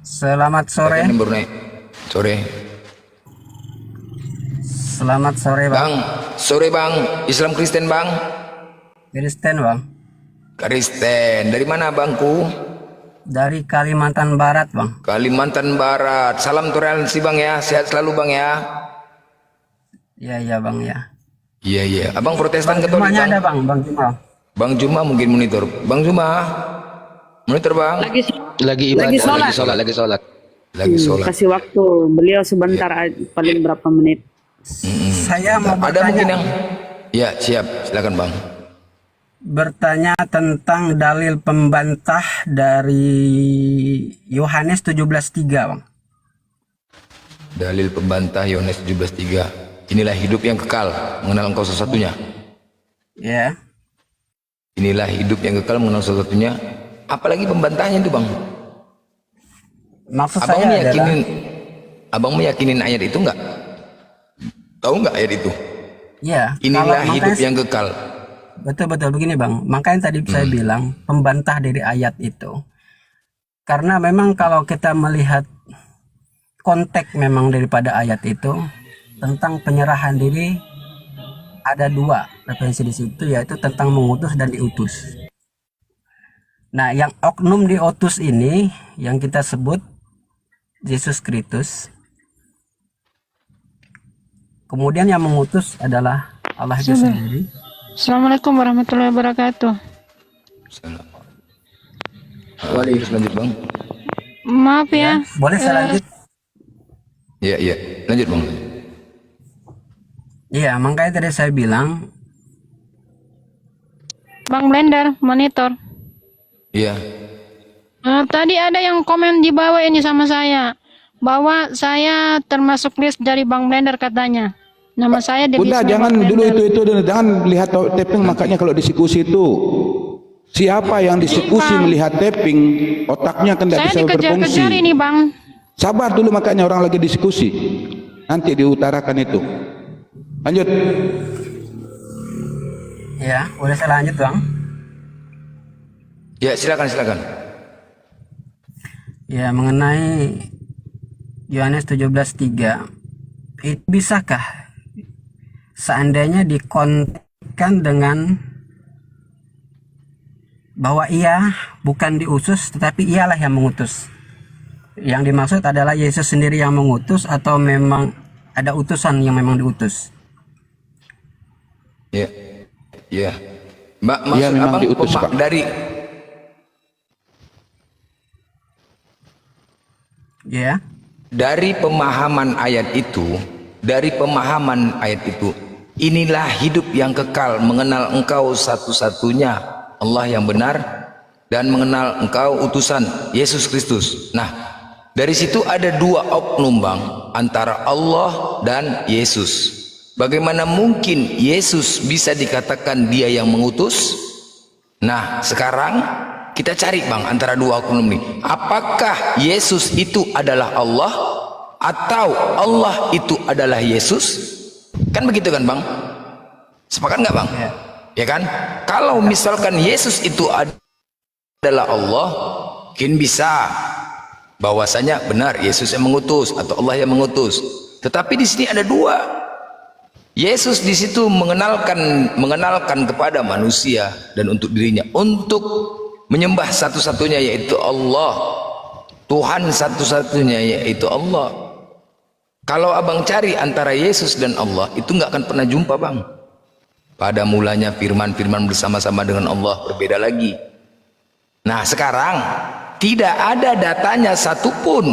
Selamat sore. Ini baru naik. Sore. Selamat sore, Bang. Bang, sore bang. Islam Kristen bang. Kristen, Bang. Kristen. Dari mana bangku? Dari Kalimantan Barat, Bang. Kalimantan Barat. Salam toleransi bang ya. Sehat selalu bang ya. Iya, iya, Bang ya. Iya iya. Abang Protestan Katolik Jumanya bang. ada, Bang. Bang Juma. Bang Juma mungkin monitor. Bang Juma. Monitor bang. Lagi ibadah, Lagi sholat. lagi sholat. Lagi sholat. Kasih waktu beliau sebentar paling berapa menit. Saya mau Ada mungkin bertanya, yang. Ya siap. Silakan bang. bertanya tentang dalil pembantah dari Yohanes 17:3, Bang. Dalil pembantah Yohanes 17:3. Inilah hidup yang kekal, mengenal engkau satu-satunya. Ya. Inilah hidup yang kekal, mengenal satu-satunya. Apalagi pembantahnya itu bang. Maksud Abang saya adalah, meyakinin, abang meyakinin ayat itu enggak? Tahu enggak ayat itu? ya, Inilah kalau hidup makanya yang kekal. betul-betul begini, Bang. Makanya tadi saya bilang pembantah dari ayat itu. Karena memang kalau kita melihat konteks memang daripada ayat itu tentang penyerahan diri, ada dua referensi di situ, yaitu tentang mengutus dan diutus. Nah, yang oknum diutus ini yang kita sebut Yesus Kristus. Kemudian yang mengutus adalah Allah itu sendiri. Assalamualaikum warahmatullahi wabarakatuh. Salam. Terus lanjut bang. Maaf ya, Boleh saya lanjut? Iya iya. Lanjut bang. Iya, makanya tadi saya bilang, Bang Blender, monitor. Iya. Tadi ada yang komen di bawah ini sama saya, bahwa saya termasuk list dari Bang Blender katanya. Nama saya di Udah listnya jangan Bang dulu Blender. itu jangan lihat tapping, makanya kalau diskusi itu siapa yang diskusi Bang. melihat tapping otaknya kan tidak Saya bisa berfungsi. dikejar-kejar ini Bang. Sabar dulu, makanya orang lagi diskusi nanti diutarakan itu. Lanjut. ya, boleh saya lanjut, Bang? Ya silakan silakan. Ya, mengenai Yohanes 17:3, itu bisakah seandainya dikontekkan dengan bahwa ia bukan diutus tetapi ialah yang mengutus? Yang dimaksud adalah Yesus sendiri yang mengutus atau memang ada utusan yang memang diutus? Ya. Ya. Mbak maksud Iya, memang abang diutus, Pak. Ya. Dari pemahaman ayat itu, inilah hidup yang kekal, mengenal engkau satu-satunya Allah yang benar dan mengenal engkau utusan Yesus Kristus. Nah, dari situ ada dua oknum bang, antara Allah dan Yesus. Bagaimana mungkin Yesus bisa dikatakan dia yang mengutus? Nah, sekarang kita cari bang antara dua oknum ini. Apakah Yesus itu adalah Allah atau Allah itu adalah Yesus? Kan begitu kan bang? Sepakat nggak bang? Ya. Ya kan? Kalau misalkan Yesus itu adalah Allah, mungkin bisa bahwasanya benar Yesus yang mengutus atau Allah yang mengutus. Tetapi di sini ada dua. Yesus di situ mengenalkan kepada manusia dan untuk dirinya untuk menyembah satu-satunya yaitu Allah, Tuhan satu-satunya yaitu Allah. Kalau abang cari antara Yesus dan Allah itu nggak akan pernah jumpa bang. Pada mulanya firman bersama-sama dengan Allah, berbeda lagi. Nah sekarang tidak ada datanya satupun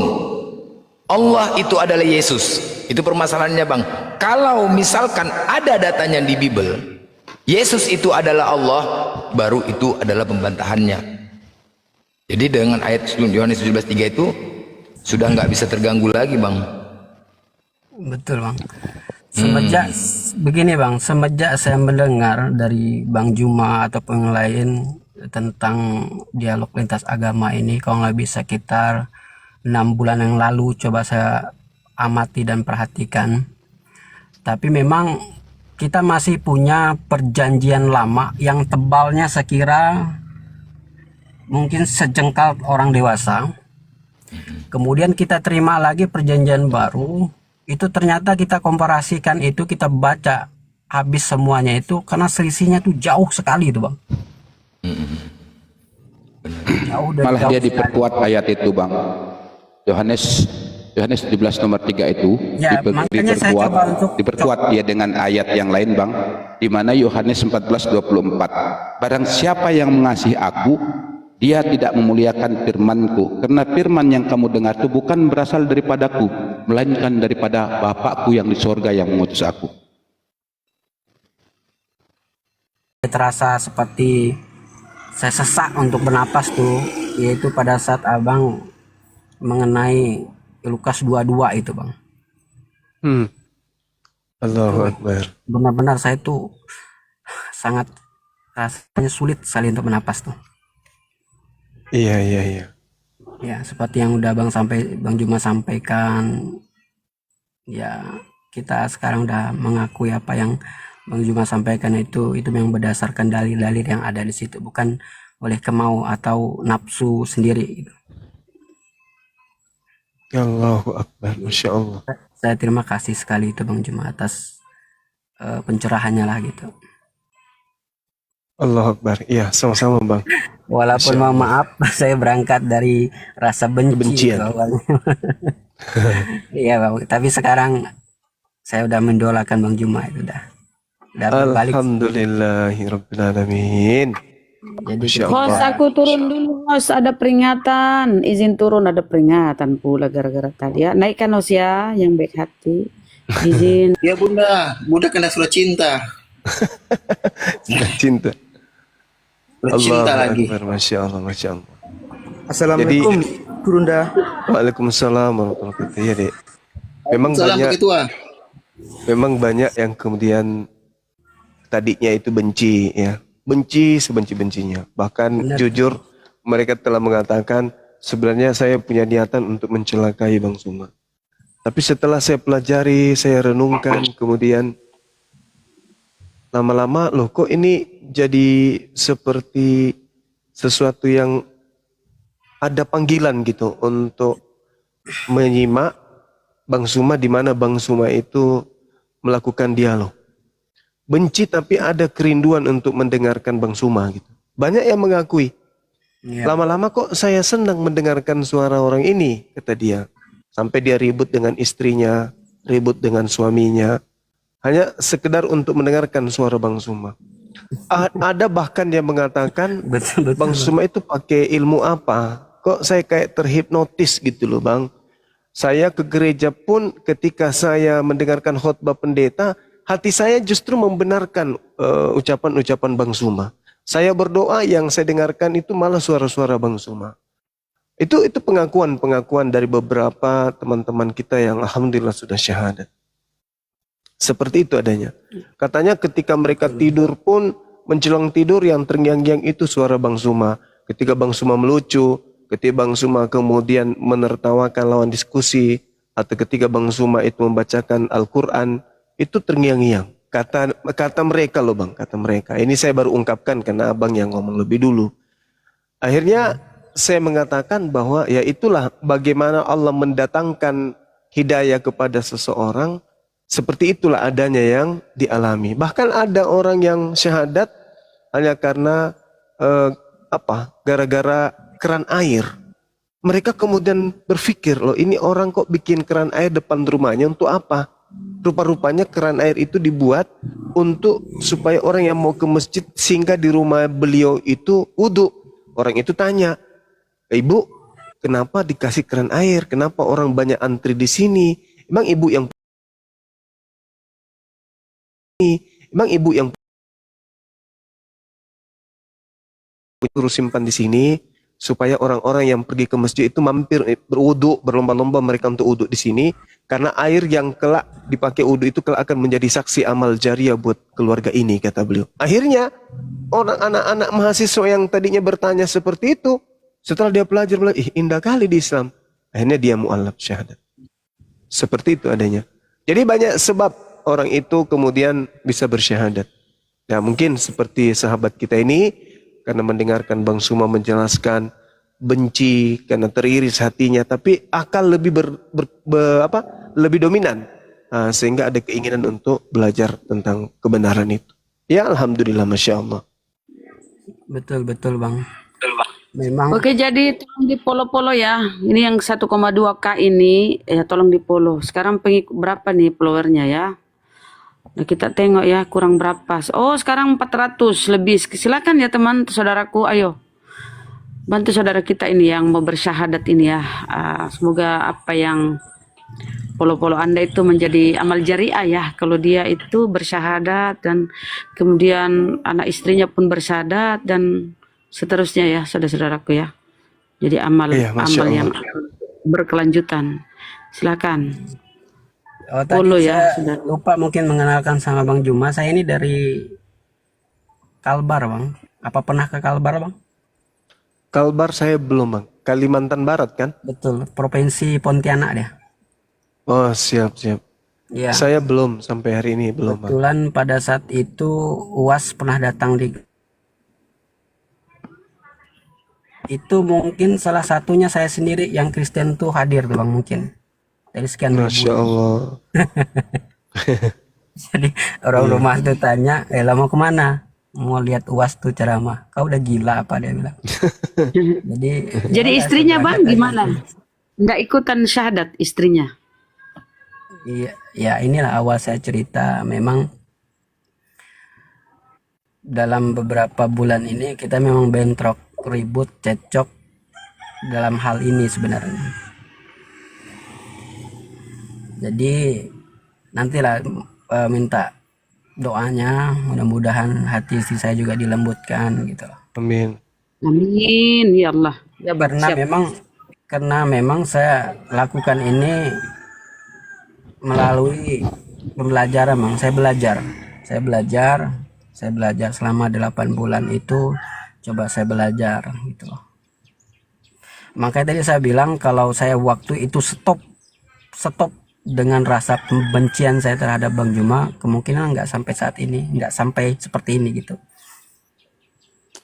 Allah itu adalah Yesus. Itu permasalahannya bang. Kalau misalkan ada datanya di Bible Yesus itu adalah Allah, baru itu adalah pembantahannya. Jadi dengan ayat Yohanes 17:3 itu sudah nggak bisa terganggu lagi bang. Betul, Bang. Semenjak begini, Bang, semenjak saya mendengar dari Bang Juma ataupun yang lain tentang dialog lintas agama ini, kalau lebih sekitar 6 bulan yang lalu, coba saya amati dan perhatikan. Tapi memang kita masih punya perjanjian lama yang tebalnya sekira mungkin sejengkal orang dewasa. Kemudian kita terima lagi perjanjian baru, itu ternyata kita komparasikan itu, kita baca habis semuanya itu, karena selisihnya tuh jauh sekali itu bang. Jauh dan Malah jauh dia sekali. diperkuat ayat itu bang. Yohanes 17 nomor 3 itu Ya, makanya saya coba untuk diperkuat dia dengan ayat yang lain bang, di mana Yohanes 14:24, barang siapa yang mengasihi aku, dia tidak memuliakan firmanku, karena firman yang kamu dengar itu bukan berasal daripadaku, melainkan daripada Bapakku yang di sorga yang mengutus aku. terasa seperti saya sesak untuk bernapas tuh, yaitu pada saat abang mengenai Lukas 22 itu bang. Allahu Akbar. Benar-benar saya tuh sangat rasanya sulit sekali untuk bernapas tuh. Iya, iya, iya. Ya, seperti yang udah Bang Juma sampaikan, ya kita sekarang udah mengakui apa yang Bang Juma sampaikan itu yang berdasarkan dalil-dalil yang ada di situ, bukan oleh kemau atau nafsu sendiri gitu. Allahu Akbar. Masya Allah. Saya terima kasih sekali itu Bang Juma atas pencerahannya lah gitu. Allahu Akbar. Iya, sama-sama bang. Walaupun mohon maaf saya berangkat dari rasa benci Kebencian. awalnya. Iya Bang, tapi sekarang saya udah mendolakan Bang Juma itu udah berbalik. Alhamdulillahirrabbilalamin. Jadi Masya Host, Allah. aku turun dulu, host. Ada peringatan. Izin turun, ada peringatan pula gara-gara tadi ya. Naikkan host ya, yang baik hati. Izin. Ya bunda, bunda kena surat cinta. Sudah cinta. Surat cinta Allahu lagi. Akbar. Masya Allah. Masya Allah. Assalamualaikum, Bunda. Waalaikumsalam warahmatullahi wabarakatuh. Iya dek. Memang Salam banyak, Pak Ketua. memang banyak yang kemudian tadinya itu benci ya. Benci sebenci-bencinya. Bahkan jujur mereka telah mengatakan sebenarnya saya punya niatan untuk mencelakai Bang Suma. Tapi setelah saya pelajari, saya renungkan, kemudian lama-lama loh kok ini jadi seperti sesuatu yang ada panggilan gitu untuk menyimak Bang Suma, di mana Bang Suma itu melakukan dialog. Benci tapi ada kerinduan untuk mendengarkan Bang Suma gitu. Banyak yang mengakui. ya, Lama-lama kok saya senang mendengarkan suara orang ini, kata dia. Sampai dia ribut dengan istrinya, ribut dengan suaminya. Hanya sekedar untuk mendengarkan suara Bang Suma. Ada bahkan yang mengatakan betul. Bang Suma itu pakai ilmu apa? Kok saya kayak terhipnotis gitu loh Bang. Saya ke gereja pun ketika saya mendengarkan khotbah pendeta, hati saya justru membenarkan ucapan-ucapan Bang Suma. Saya berdoa yang saya dengarkan itu malah suara-suara Bang Suma. Itu pengakuan-pengakuan dari beberapa teman-teman kita yang alhamdulillah sudah syahadat. Seperti itu adanya. Katanya ketika mereka tidur pun menjelang tidur yang terngiang-ngiang itu suara Bang Suma. Ketika Bang Suma melucu, ketika Bang Suma kemudian menertawakan lawan diskusi, atau ketika Bang Suma itu membacakan Al-Quran, itu terngiang-ngiang. Kata mereka loh Bang, kata mereka. Ini saya baru ungkapkan karena Abang yang ngomong lebih dulu. Akhirnya saya mengatakan bahwa ya itulah bagaimana Allah mendatangkan hidayah kepada seseorang. Seperti itulah adanya yang dialami. Bahkan ada orang yang syahadat hanya karena gara-gara keran air. Mereka kemudian berpikir, loh ini orang kok bikin keran air depan rumahnya untuk apa? Rupa-rupanya keran air itu dibuat untuk supaya orang yang mau ke masjid singgah di rumah beliau itu wudhu. Orang itu tanya, Ibu, kenapa dikasih keran air? Kenapa orang banyak antri di sini? Emang ibu yang terus simpan di sini supaya orang-orang yang pergi ke masjid itu mampir berwudu, berlomba-lomba mereka untuk wudu di sini, karena air yang kelak dipakai wudu itu kelak akan menjadi saksi amal jariah buat keluarga ini, kata beliau. Akhirnya orang anak-anak mahasiswa yang tadinya bertanya seperti itu, setelah dia belajar, indah kali di Islam. Akhirnya dia mu'allaf syahadat. Seperti itu adanya. Jadi banyak sebab orang itu kemudian bisa bersyahadat. Ya mungkin seperti sahabat kita ini, karena mendengarkan Bang Suma menjelaskan benci, karena teriris hatinya, tapi akal lebih lebih dominan. Sehingga ada keinginan untuk belajar tentang kebenaran itu. Ya alhamdulillah, masya Allah. Betul Bang. Memang Oke, jadi tolong di follow ya. Ini yang 1,2K ini ya tolong di follow. Sekarang pengikut berapa nih followernya ya? Nah, kita tengok ya kurang berapa. Oh, sekarang 400 lebih. Silakan ya teman saudaraku, ayo. Bantu saudara kita ini yang mau bersyahadat ini ya. Semoga apa yang follow Anda itu menjadi amal jariah ya. Kalau dia itu bersyahadat dan kemudian anak istrinya pun bersyahadat dan seterusnya ya saudara-saudaraku ya. Jadi amal Iya, Masya amal yang Allah. berkelanjutan. Silakan. tadi Follow ya, saya lupa mungkin mengenalkan sama Bang Juma. Saya ini dari Kalbar Bang. Apa pernah ke Kalbar Bang? Kalbar saya belum, Bang. Kalimantan Barat kan? Betul, Provinsi Pontianak dia. Oh, siap. Iya. Saya belum sampai hari ini belum, Bang. Kebetulan pada saat itu UAS pernah datang di itu, mungkin salah satunya saya sendiri yang Kristen tuh hadir tuh Bang, mungkin dari sekian ribu. Masya Allah. Jadi orang rumah tuh tanya, lah mau kemana? Mau lihat UAS tuh ceramah. Kau udah gila apa, dia bilang. Jadi istrinya saya Bang berangkat gimana? aja. Nggak ikutan syahadat istrinya? Iya, ya inilah awal saya cerita. Memang dalam beberapa bulan ini kita memang bentrok, ribut, cekcok dalam hal ini sebenarnya. Jadi nantilah minta doanya, mudah-mudahan hati istri saya juga dilembutkan gitu loh. Amin. Amin ya Allah. Ya siap. Karena memang saya lakukan ini melalui pembelajaran Bang. Saya belajar selama 8 bulan itu, coba saya belajar gitu loh. Makanya tadi saya bilang kalau saya waktu itu stop dengan rasa pembencian saya terhadap Bang Juma, kemungkinan nggak sampai saat ini, nggak sampai seperti ini gitu.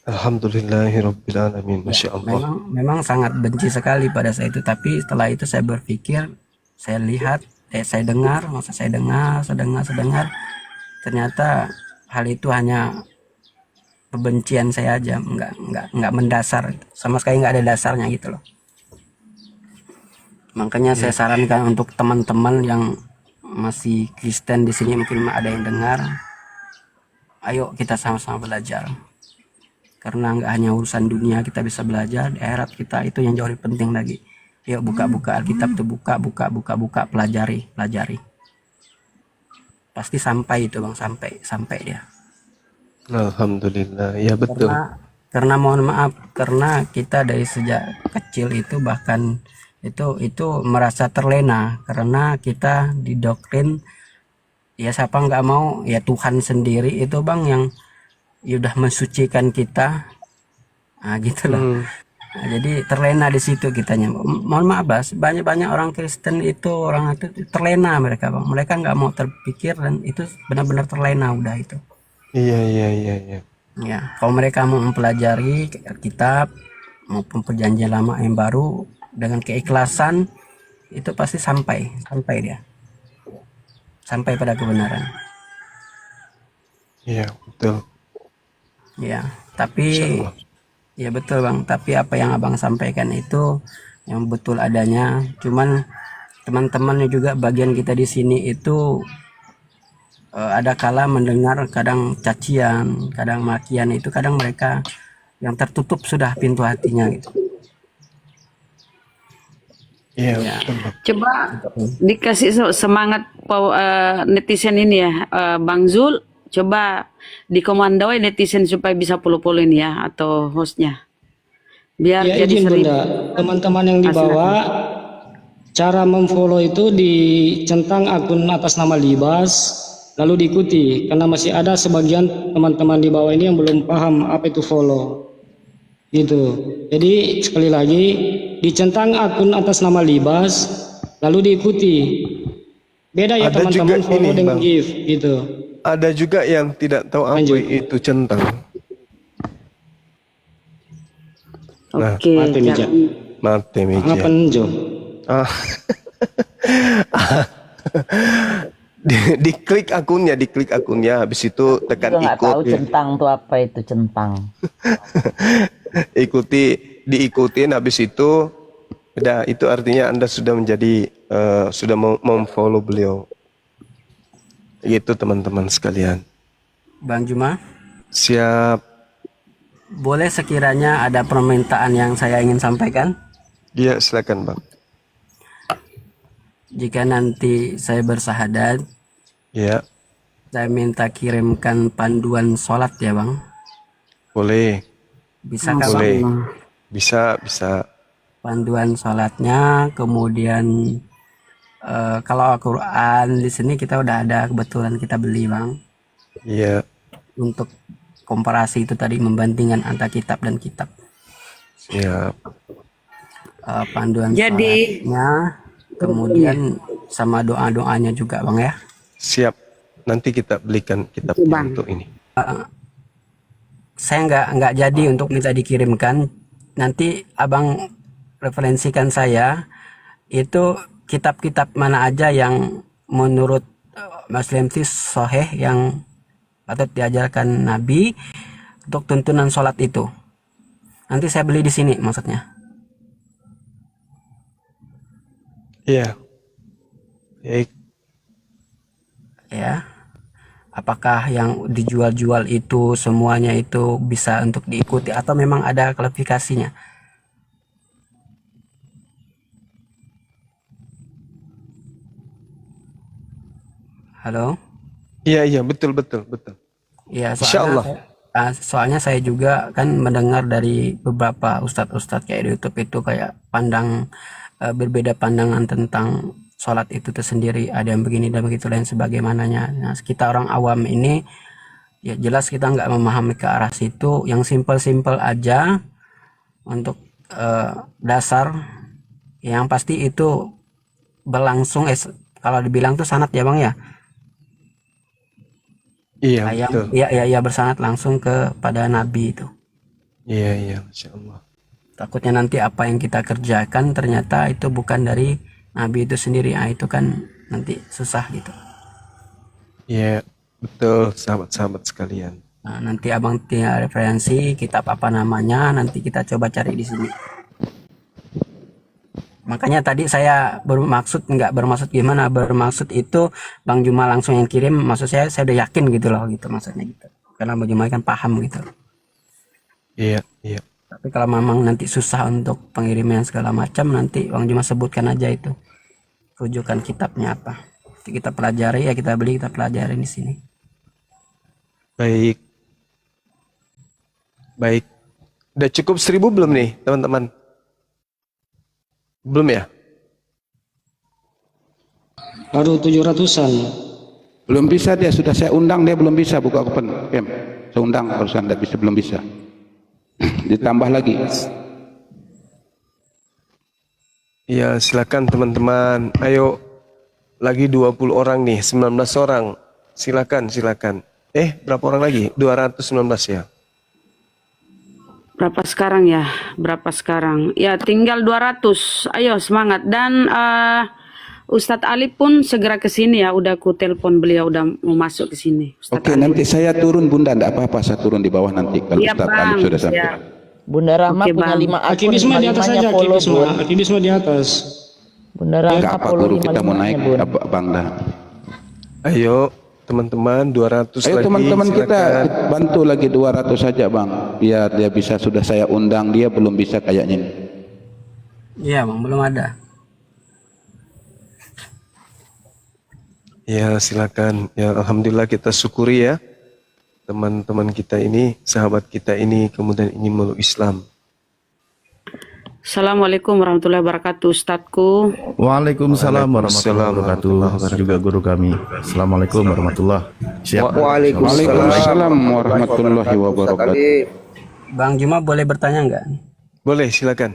Alhamdulillahirrabbilalamin. Masya Allah. Memang sangat benci sekali pada saat itu, tapi setelah itu saya berpikir, saya lihat, saya dengar, ternyata hal itu hanya kebencian saya aja, nggak mendasar, sama sekali nggak ada dasarnya gitu loh. Makanya saya sarankan untuk teman-teman yang masih Kristen di sini, mungkin ada yang dengar, ayo kita sama-sama belajar. Karena nggak hanya urusan dunia kita bisa belajar, di akhirat kita itu yang jauh lebih penting lagi. Yuk buka Alkitab tuh, buka, pelajari. Pasti sampai itu Bang, sampai dia. Alhamdulillah, ya betul. Karena mohon maaf, karena kita dari sejak kecil itu bahkan itu merasa terlena karena kita didoktrin ya, siapa nggak mau ya Tuhan sendiri itu Bang yang udah mensucikan kita, gitu loh. Jadi terlena di situ kitanya. Mohon maaf Bas, banyak orang Kristen itu orang itu terlena mereka Bang. Mereka nggak mau terpikir dan itu benar-benar terlena udah itu. Iya. Ya, kalau mereka mau mempelajari kitab maupun perjanjian lama yang baru dengan keikhlasan, itu pasti sampai dia. Sampai pada kebenaran. Iya, betul. Ya, tapi ya betul Bang, tapi apa yang Abang sampaikan itu yang betul adanya. Cuman teman-temannya juga bagian kita di sini itu ada kala mendengar kadang cacian, kadang makian, itu kadang mereka yang tertutup sudah pintu hatinya gitu. Iya, Ya. betul. Coba dikasih semangat netizen ini ya, Bang Zul. Coba dikomandoi netizen supaya bisa follow ini ya, atau hostnya. Biar Ya jadi izin sering. Bunda, teman-teman yang dibawa, cara memfollow itu dicentang akun atas nama Libas, lalu diikuti. Karena masih ada sebagian teman-teman di bawah ini yang belum paham apa itu follow. Gitu. Jadi sekali lagi, dicentang akun atas nama Libas, lalu diikuti. Beda ya Ada teman-teman juga follow ini, dengan Bang. gift gitu. Ada juga yang tidak tahu apa Lanjut. itu centang. Nah, Oke, mati meja. mati meja. Apa njo? Ah. Diklik akunnya, habis itu tekan Juga nggak ikut. tahu centang tuh apa itu centang. Diikutin, habis itu udah, itu artinya Anda sudah menjadi sudah memfollow beliau. Gitu teman-teman sekalian. Bang Juma, Siap. boleh sekiranya ada permintaan yang saya ingin sampaikan? Iya, silakan Bang. Jika nanti saya bersahadat, Ya, saya minta kirimkan panduan sholat ya Bang. boleh. Bisakah Bang? Boleh. Bisa. Panduan sholatnya, kemudian kalau Al-Quran di sini kita udah ada, kebetulan kita beli Bang. Iya. Untuk komparasi itu tadi, membandingkan antara kitab dan kitab. Siap. Panduan Jadi- sholatnya, kemudian sama doa-doanya juga Bang ya. Siap. Nanti kita belikan kitab Bang. untuk ini. Saya nggak jadi untuk minta dikirimkan. Nanti abang referensikan saya itu kitab-kitab mana aja yang menurut Mas Lemsi sahih, yang patut diajarkan Nabi untuk tuntunan sholat itu. Nanti saya beli di sini maksudnya. Iya. Baik. Ya. Apakah yang dijual-jual itu semuanya itu bisa untuk diikuti atau memang ada klasifikasinya? Halo? Iya, betul. Ya, Insyaallah. soalnya saya juga kan mendengar dari beberapa ustadz-ustadz kayak di YouTube itu kayak berbeda pandangan tentang sholat itu tersendiri. Ada yang begini dan begitu lain sebagaimananya. Nah, kita orang awam ini ya jelas kita nggak memahami ke arah situ. Yang simpel-simpel aja untuk dasar. Yang pasti itu berlangsung kalau dibilang tuh sanad ya Bang ya. Iya, betul. Ya bersanad langsung kepada Nabi itu. Iya, Masya Allah. Takutnya nanti apa yang kita kerjakan ternyata itu bukan dari Nabi itu sendiri. Nah, itu kan nanti susah gitu. Iya, betul, sahabat-sahabat sekalian. Nah, nanti abang tinggal referensi kitab apa namanya, nanti kita coba cari di sini. Makanya tadi saya bermaksud gimana, bermaksud itu Bang Juma langsung yang kirim, maksud saya udah yakin gitu loh, gitu maksudnya gitu. Karena Bang Juma kan paham gitu. Iya. Tapi kalau memang nanti susah untuk pengiriman segala macam, nanti Bang Juma sebutkan aja itu rujukan kitabnya apa. Nanti kita pelajari ya, kita beli, kita pelajari di sini. Baik. Udah cukup 1000 belum nih, teman-teman? Belum ya? Baru 700-an. Belum bisa dia, sudah saya undang dia belum bisa buka open cam. Saya undang barusan belum bisa. Ditambah lagi. Ya, silakan teman-teman. Ayo, lagi 20 orang nih, 19 orang. Silakan. Berapa orang lagi? 219 ya. Berapa sekarang ya? Ya, tinggal 200. Ayo semangat. Dan Ustadz Ali pun segera ke sini ya. Udah aku telepon beliau, udah mau masuk ke sini. Oke, nanti saya turun Bunda, enggak apa-apa, saya turun di bawah nanti kalau Iya, Ustaz Bang. Ali sudah sampai. Siap. Bunda Rahma Oke, punya Bang. 5 akun, Akidisme di atas 5-5-nya saja, follow, Bun. akidisme di atas. Bunda Enggak Rahma apa follow guru kita mau 5-5-nya, naik Bun. apa Bang dah. Ayo, teman-teman, 200 Ayo lagi. teman-teman kita silakan. bantu lagi 200 saja Bang. Biar dia bisa, sudah saya undang, dia belum bisa kayaknya. Iya Bang, belum ada. Ya, silakan. Ya, alhamdulillah kita syukuri ya. Teman-teman kita ini, sahabat kita ini kemudian ingin meluk Islam. Assalamualaikum warahmatullahi wabarakatuh, Ustadku. Waalaikumsalam warahmatullahi wabarakatuh. Juga guru kami. Assalamualaikum warahmatullahi wabarakatuh. Waalaikumsalam warahmatullahi wabarakatuh. Bang Juma boleh bertanya nggak? Boleh, silakan.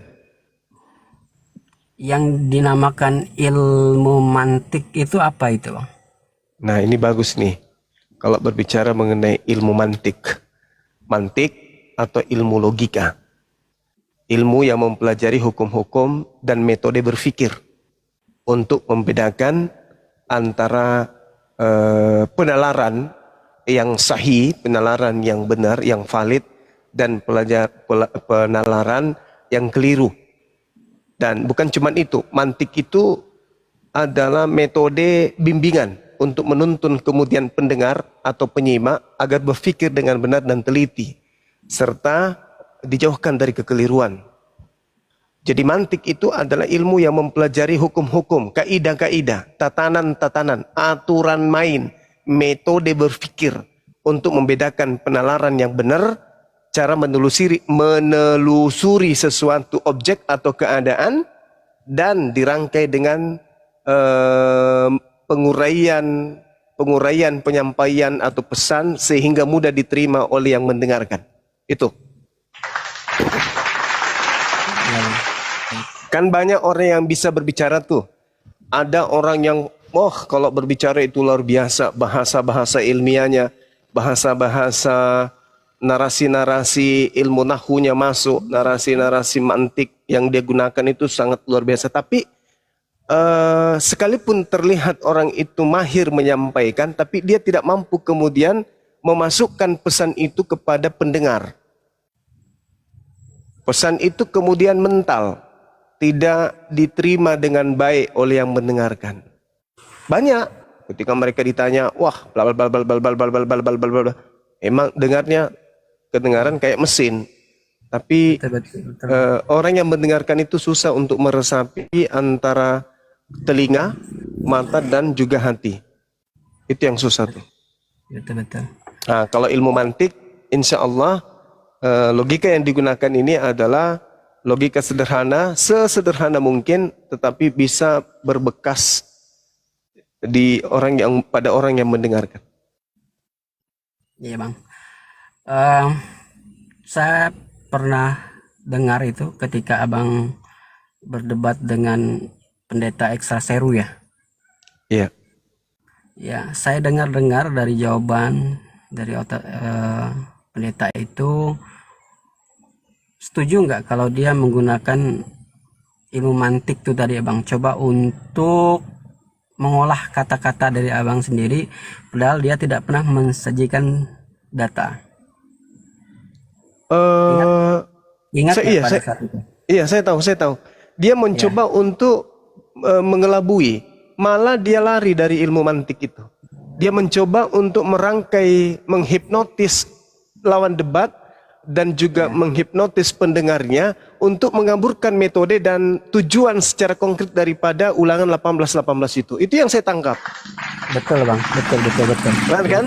Yang dinamakan ilmu mantik itu apa itu Bang? Nah, ini bagus nih. Kalau berbicara mengenai ilmu mantik atau ilmu logika. ilmu yang mempelajari hukum-hukum dan metode berfikir untuk membedakan antara penalaran yang sahih, penalaran yang benar, yang valid, dan penalaran yang keliru. Dan bukan cuma itu, mantik itu adalah metode bimbingan untuk menuntun kemudian pendengar atau penyimak agar berfikir dengan benar dan teliti, serta dijauhkan dari kekeliruan. Jadi mantik itu adalah ilmu yang mempelajari hukum-hukum, kaidah-kaidah, tatanan-tatanan, aturan main, metode berfikir untuk membedakan penalaran yang benar, cara menelusuri sesuatu objek atau keadaan, dan dirangkai dengan penguraian, penyampaian atau pesan sehingga mudah diterima oleh yang mendengarkan. Itu. Kan banyak orang yang bisa berbicara tuh. Ada orang yang, kalau berbicara itu luar biasa, bahasa-bahasa ilmiahnya, bahasa-bahasa narasi-narasi ilmu nahunya masuk, narasi-narasi mantik yang dia gunakan itu sangat luar biasa. Tapi sekalipun terlihat orang itu mahir menyampaikan, tapi dia tidak mampu kemudian memasukkan pesan itu kepada pendengar. Pesan itu kemudian mental, tidak diterima dengan baik oleh yang mendengarkan. Banyak ketika mereka ditanya, bla bla bla bla bla bla bla bla bla bla bla, emang kedengaran kayak mesin. Tapi orang yang mendengarkan itu susah untuk meresapi antara telinga, mata, dan juga hati. Itu yang susah tuh. Betul. Nah, kalau ilmu mantik, insya Allah logika yang digunakan ini adalah logika sederhana, sesederhana mungkin, tetapi bisa berbekas pada orang yang mendengarkan. Iya bang, saya pernah dengar itu ketika abang berdebat dengan pendeta ekstra seru ya. Iya. Ya, saya dengar dari jawaban dari pendeta itu, setuju nggak kalau dia menggunakan ilmu mantik itu tadi abang, coba untuk mengolah kata-kata dari abang sendiri, padahal dia tidak pernah mensajikan data. Ingat pada saat itu? Iya, saya tahu. Dia mencoba untuk mengelabui, malah dia lari dari ilmu mantik itu. Dia mencoba untuk merangkai, menghipnotis lawan debat, dan juga menghipnotis pendengarnya untuk mengaburkan metode dan tujuan secara konkret daripada ulangan 18 itu. Itu yang saya tangkap. Betul bang, betul. Kan?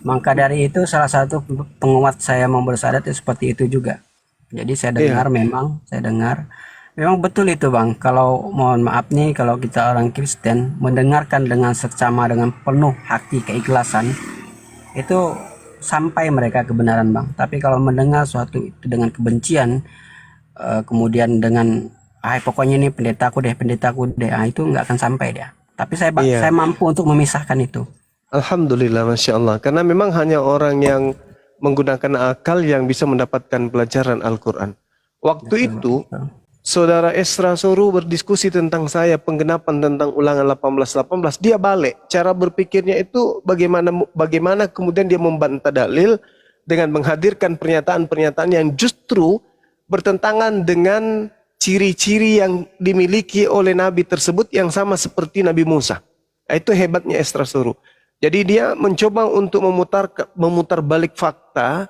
Maka dari itu salah satu penguat saya mau bersahadat itu seperti itu juga. Jadi saya dengar memang betul itu bang. Kalau mohon maaf nih, kalau kita orang Kristen mendengarkan dengan seksama, dengan penuh hati keikhlasan, itu sampai mereka kebenaran bang. Tapi kalau mendengar suatu itu dengan kebencian, kemudian dengan pokoknya ini pendetaku deh, itu nggak akan sampai dia. Tapi saya mampu untuk memisahkan itu. Alhamdulillah, Masya Allah. Karena memang hanya orang yang menggunakan akal yang bisa mendapatkan pelajaran Al-Quran. Waktu itu Saudara Esra Soru berdiskusi tentang saya, penggenapan tentang ulangan 18, dia balik. Cara berpikirnya itu bagaimana kemudian dia membantah dalil dengan menghadirkan pernyataan-pernyataan yang justru bertentangan dengan ciri-ciri yang dimiliki oleh Nabi tersebut yang sama seperti Nabi Musa. Itu hebatnya Esra Soru. Jadi dia mencoba untuk memutar balik fakta.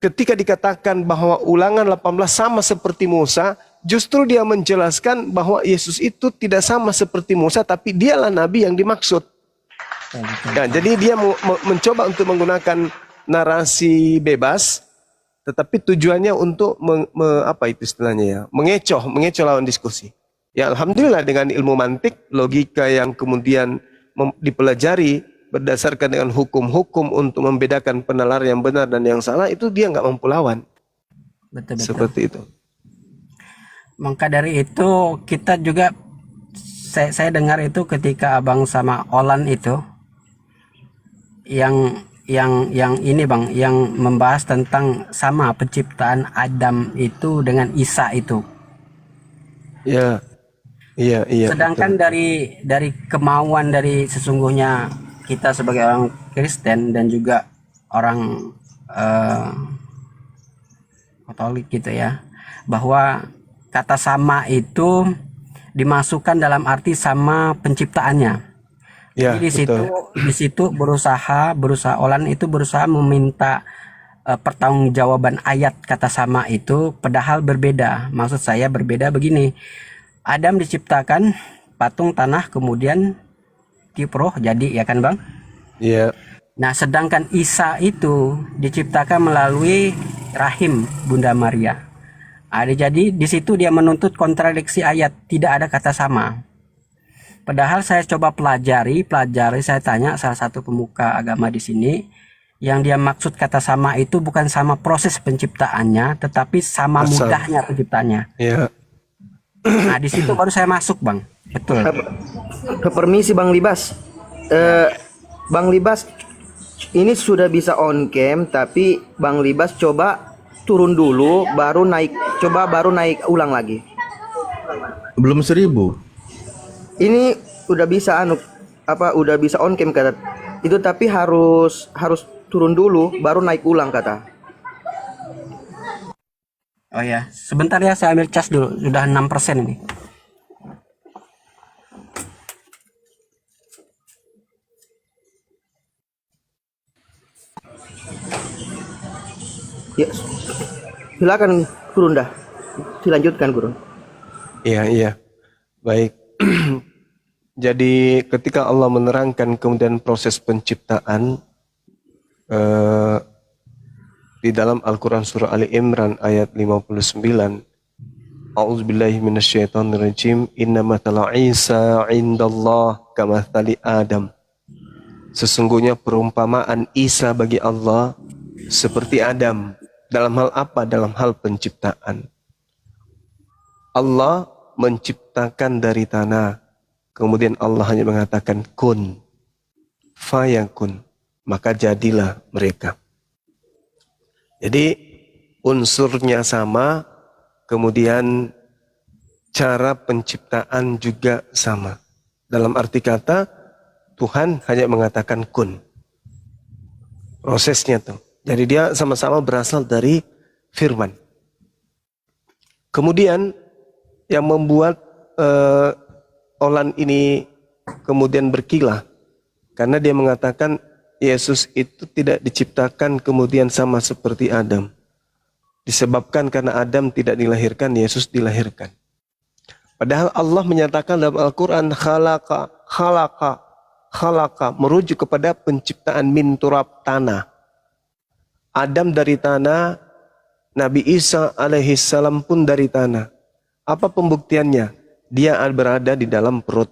Ketika dikatakan bahwa ulangan 18 sama seperti Musa, justru dia menjelaskan bahwa Yesus itu tidak sama seperti Musa, tapi dialah Nabi yang dimaksud. Nah, jadi dia mencoba untuk menggunakan narasi bebas, tetapi tujuannya untuk mengecoh lawan diskusi. Ya alhamdulillah dengan ilmu mantik, logika yang kemudian dipelajari berdasarkan dengan hukum-hukum untuk membedakan penalaran yang benar dan yang salah, itu dia nggak mampu lawan. Betul. Seperti itu. Maka dari itu kita juga, saya dengar itu ketika abang sama Olan itu, yang yang ini Bang, yang membahas tentang sama penciptaan Adam itu dengan Isa itu. Ya, iya, iya. Sedangkan betul. dari kemauan dari sesungguhnya kita sebagai orang Kristen dan juga orang Katolik gitu ya, bahwa kata sama itu dimasukkan dalam arti sama penciptaannya. Ya, Jadi betul. di situ berusaha Olan itu berusaha meminta pertanggungjawaban ayat kata sama itu, padahal berbeda. Maksud saya berbeda begini. Adam diciptakan patung tanah kemudian tiup roh jadi, ya kan Bang? Iya, Nah, sedangkan Isa itu diciptakan melalui rahim Bunda Maria. Jadi di situ dia menuntut kontradiksi ayat, tidak ada kata sama. Padahal saya coba pelajari, saya tanya salah satu pemuka agama di sini, yang dia maksud kata sama itu bukan sama proses penciptaannya, tetapi sama asal. mudahnya penciptaannya. Ya, Nah, di situ baru saya masuk, Bang. Betul. Permisi Bang Libas. Bang Libas, ini sudah bisa on cam, tapi Bang Libas coba turun dulu, baru naik. Coba baru naik ulang lagi. Belum 1000. Ini udah bisa udah bisa on cam kata. Itu tapi harus turun dulu, baru naik ulang kata. Oh ya, sebentar ya, saya ambil cas dulu. Sudah 6% ini. Ya, silakan Gurun dah. Dilanjutkan Gurun. iya, iya. Baik. Jadi ketika Allah menerangkan kemudian proses penciptaan di dalam Al-Quran surah Ali Imran ayat 59, A'udzubillahi minasyaitonirrajim, inna mathala Isa indallah kamathali Adam. Sesungguhnya perumpamaan Isa bagi Allah seperti Adam. Dalam hal apa? Dalam hal penciptaan. Allah menciptakan dari tanah. Kemudian Allah hanya mengatakan kun, fayakun, maka jadilah mereka. Jadi unsurnya sama, kemudian cara penciptaan juga sama. Dalam arti kata, Tuhan hanya mengatakan kun. Prosesnya tuh. Jadi dia sama-sama berasal dari firman. Kemudian yang membuat Olan ini kemudian berkilah karena dia mengatakan Yesus itu tidak diciptakan kemudian sama seperti Adam. Disebabkan karena Adam tidak dilahirkan, Yesus dilahirkan. Padahal Allah menyatakan dalam Al-Quran khalaqa merujuk kepada penciptaan min turab, tanah. Adam dari tanah, Nabi Isa alaihissalam pun dari tanah. Apa pembuktiannya? Dia berada di dalam perut.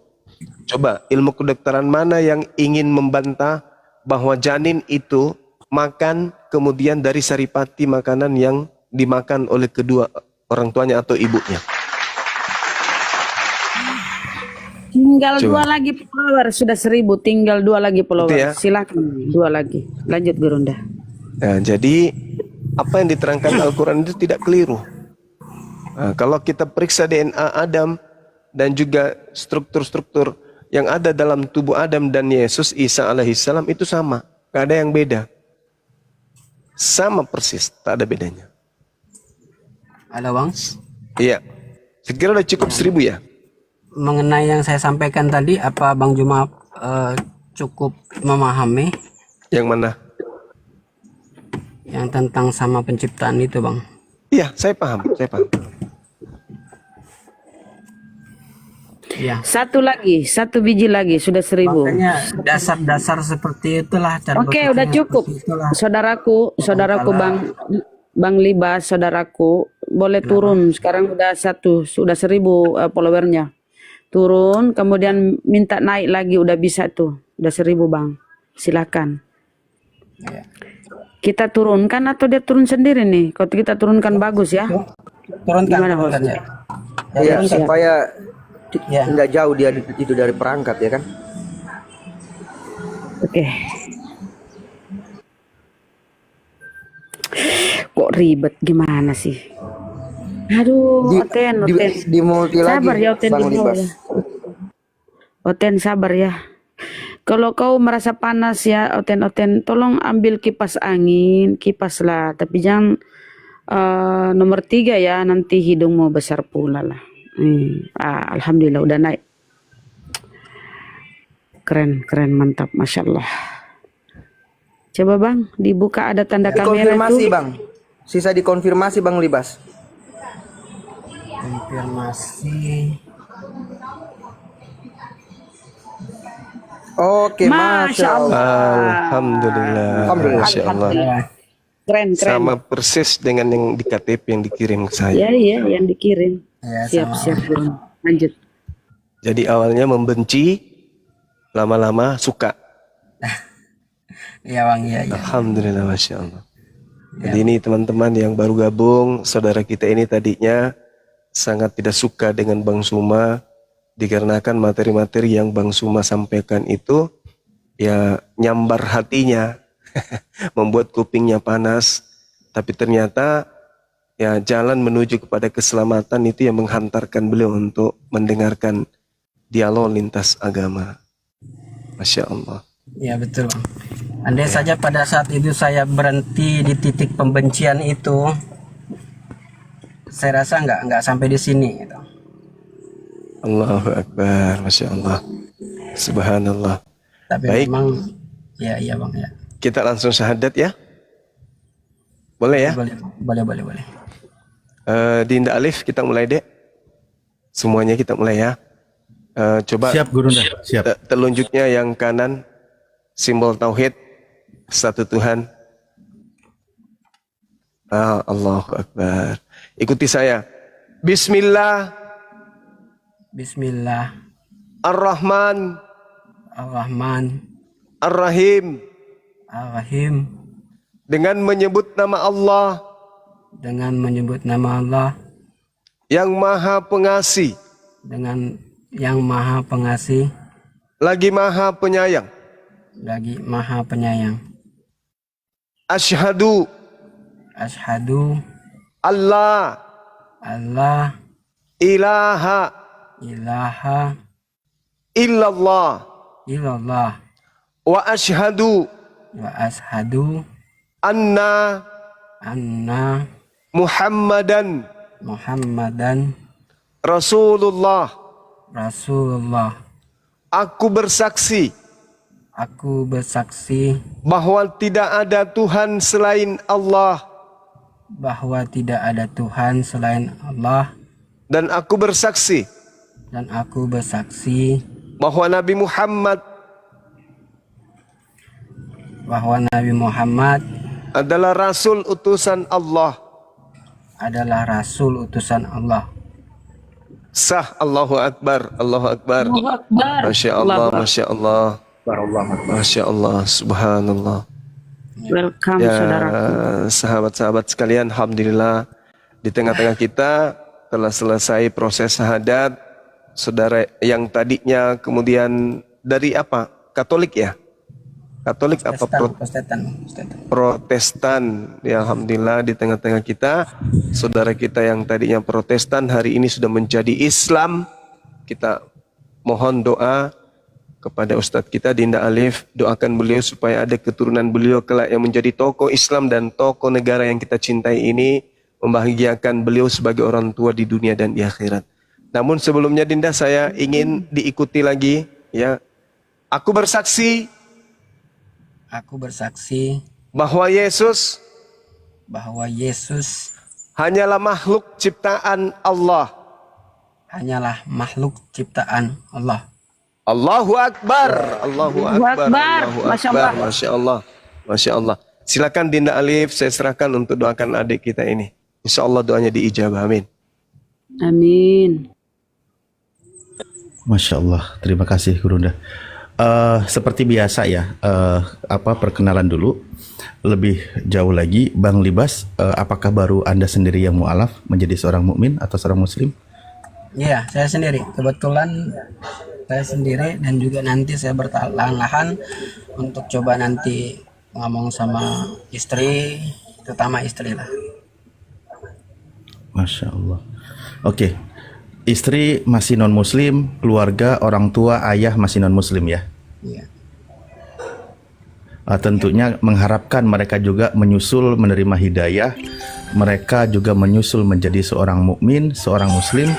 Coba ilmu kedokteran mana yang ingin membantah bahwa janin itu makan kemudian dari saripati makanan yang dimakan oleh kedua orang tuanya atau ibunya? Tinggal Coba. 2 lagi follower, sudah 1000, tinggal 2 lagi follower. Itu ya? Silakan 2 lagi. Lanjut Gurunda. Nah, jadi apa yang diterangkan Al-Quran itu tidak keliru. Nah, kalau kita periksa DNA Adam dan juga struktur-struktur yang ada dalam tubuh Adam dan Yesus Isa alaihissalam itu sama, gak ada yang beda, sama persis, tak ada bedanya. Ada Bang? Iya, sekira udah cukup 1000 ya. Mengenai yang saya sampaikan tadi, apa Bang Juma cukup memahami Yang mana? yang tentang sama penciptaan itu, Bang? Iya, saya paham. Iya. 1 biji lagi, sudah 1000. Makanya dasar-dasar seperti itulah cara Oke, udah berpikirnya cukup. seperti itulah. Saudaraku Bang Libas, saudaraku, boleh turun. Sekarang sudah 1000 followernya. Turun, kemudian minta naik lagi, udah bisa tuh. Udah 1000 Bang. Silakan. Iya. Kita turunkan atau dia turun sendiri nih? Kalau kita turunkan bagus ya. Turunkan, Gimana, turunkan Bos? ya. Iya, siap. supaya Ya. nggak jauh dia itu dari perangkat ya kan. Oke. ribet gimana sih? Aduh, Oten. Di multi lagi Sabar ya, Oten, Bang di bawah Libas. ya. Oten, sabar ya. Kalau kau merasa panas ya, Oten, tolong ambil kipas angin, kipas lah. Tapi jangan nomor 3 ya, nanti hidungmu besar pula lah. Alhamdulillah udah naik. Keren, mantap, Masya Allah. Coba Bang, dibuka ada tanda kamera Dikonfirmasi tuh. Bang. Sisa dikonfirmasi Bang Libas. Konfirmasi. Oke, Masya Allah. Alhamdulillah. Alhamdulillah. Masya Allah. Keren. Sama persis dengan yang di KTP yang dikirim ke saya. Iya, yang dikirim. Ya, Siap, Bang. Lanjut. Jadi awalnya membenci, lama-lama suka. Iya Bang, iya. Alhamdulillah, Masya Allah. Jadi ini teman-teman yang baru gabung, saudara kita ini tadinya sangat tidak suka dengan Bang Suma, dikarenakan materi-materi yang Bang Suma sampaikan itu ya nyambar hatinya, membuat kupingnya panas. Tapi ternyata ya jalan menuju kepada keselamatan itu yang menghantarkan beliau untuk mendengarkan dialog lintas agama. Masya Allah. Ya betul Bang. Andai saja pada saat itu saya berhenti di titik pembencian itu, saya rasa nggak sampai di sini gitu. Allahu Akbar, Masya Allah, Subhanallah. Tapi Baik. memang iya Bang ya. Kita langsung syahadat ya? Boleh ya? Boleh. Dinda Alif kita mulai dek. Semuanya kita mulai ya. Coba Siap Gurunda, siap. telunjuknya yang kanan, simbol tauhid, satu Tuhan. Allahu Akbar. Ikuti saya. Bismillah. Bismillah Ar-Rahman. Ar-Rahman Ar-Rahim. Ar-Rahim. Dengan menyebut nama Allah Dengan menyebut nama Allah yang Maha Pengasih, dengan yang Maha Pengasih, lagi Maha Penyayang. lagi Maha Penyayang. Asyhadu Asyhadu Allah Allah ilaha ilaha illallah illallah wa asyhadu wa ashadu anna anna Muhammadan Muhammadan Rasulullah. Rasulullah. Aku bersaksi Aku bersaksi bahwa tidak ada Tuhan selain Allah, bahwa tidak ada Tuhan selain Allah, dan aku bersaksi dan aku bersaksi bahwa Nabi Muhammad bahwa Nabi Muhammad adalah Rasul utusan Allah. adalah Rasul utusan Allah. Sah. Allahu Akbar. Allahu Akbar. Allahu Akbar. Masya Allah. Masya Allah. Masya Allah. Subhanallah. Welcome Ya, saudaraku. sahabat-sahabat sekalian, alhamdulillah di tengah-tengah kita telah selesai proses syahadat. Saudara yang tadinya kemudian dari apa? Katolik ya? Katolik apa Protestan. Protestan. Ya, alhamdulillah di tengah-tengah kita saudara kita yang tadinya Protestan hari ini sudah menjadi Islam. Kita mohon doa kepada Ustadz kita Dinda Alif, doakan beliau supaya ada keturunan beliau kelak yang menjadi tokoh Islam dan tokoh negara yang kita cintai ini, membahagiakan beliau sebagai orang tua di dunia dan di akhirat. Namun sebelumnya Dinda, saya ingin diikuti lagi ya. Aku bersaksi bahwa Yesus hanyalah makhluk ciptaan Allah. Hanyalah makhluk ciptaan Allah. Allahu Akbar. Allahu Akbar. Allahu Masya Akbar. Allah. Masya Allah. Masya Allah. Silakan Dinda Alif, saya serahkan untuk doakan adik kita ini. Insya Allah doanya diijabah. Amin. Amin. Masya Allah, terima kasih Gurunda. Seperti biasa ya, perkenalan dulu. Lebih jauh lagi, Bang Libas, apakah baru Anda sendiri yang mu'alaf menjadi seorang mukmin atau seorang muslim? Iya, saya sendiri. Kebetulan saya sendiri dan juga nanti saya bertahan-lahan untuk coba nanti ngomong sama istri, terutama istri lah. Masya Allah. Oke, istri masih non muslim, keluarga, orang tua, ayah masih non muslim ya. Iya. Tentunya mengharapkan mereka juga menyusul menerima hidayah, mereka juga menyusul menjadi seorang mukmin, seorang muslim,